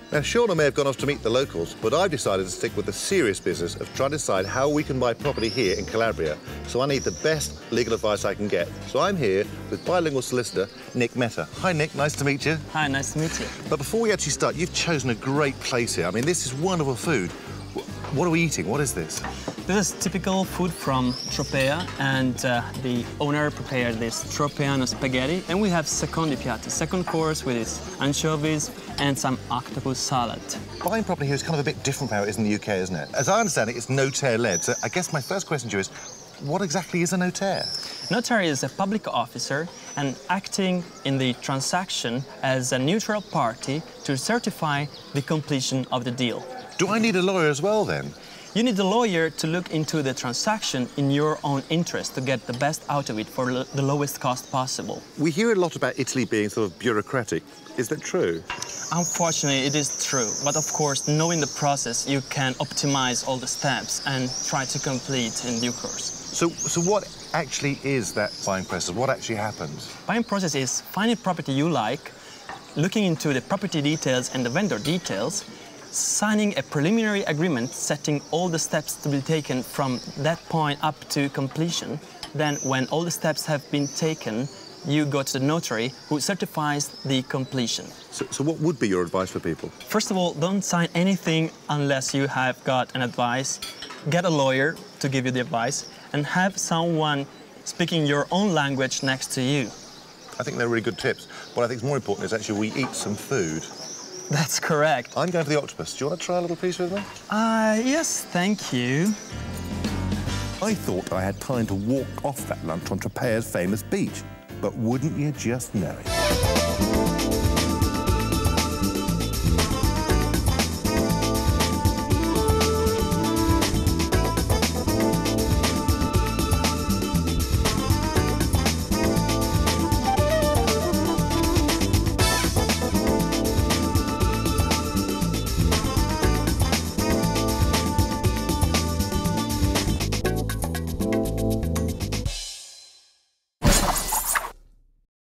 Now, Shauna may have gone off to meet the locals, but I've decided to stick with the serious business of trying to decide how we can buy property here in Calabria. So I need the best legal advice I can get. So I'm here with bilingual solicitor Nick Metta. Hi, Nick. Nice to meet you. Hi, nice to meet you. But before we actually start, you've chosen a great place here. I mean, this is wonderful food. What are we eating? What is this? This is typical food from Tropea, and the owner prepared this Tropeano spaghetti. And we have secondi piatti, second course with its anchovies and some octopus salad. Buying property here is kind of a bit different from how it is in the UK, isn't it? As I understand it, it's notaire-led. So I guess my first question to you is, what exactly is a notaire? Notary is a public officer and acting in the transaction as a neutral party to certify the completion of the deal. Do I need a lawyer as well, then? You need a lawyer to look into the transaction in your own interest to get the best out of it for the lowest cost possible. We hear a lot about Italy being sort of bureaucratic. Is that true? Unfortunately, it is true. But of course, knowing the process, you can optimize all the steps and try to complete in due course. So what actually is that buying process? What actually happens? Buying process is finding property you like, looking into the property details and the vendor details, signing a preliminary agreement setting all the steps to be taken from that point up to completion. Then, when all the steps have been taken, you go to the notary who certifies the completion. So what would be your advice for people? First of all, don't sign anything unless you have got an advice. Get a lawyer to give you the advice and have someone speaking your own language next to you. I think they're really good tips. What I think is more important is actually we eat some food. That's correct. I'm going for the octopus. Do you want to try a little piece with me? Yes, thank you. I thought I had time to walk off that lunch on Tropea's famous beach. But wouldn't you just know it?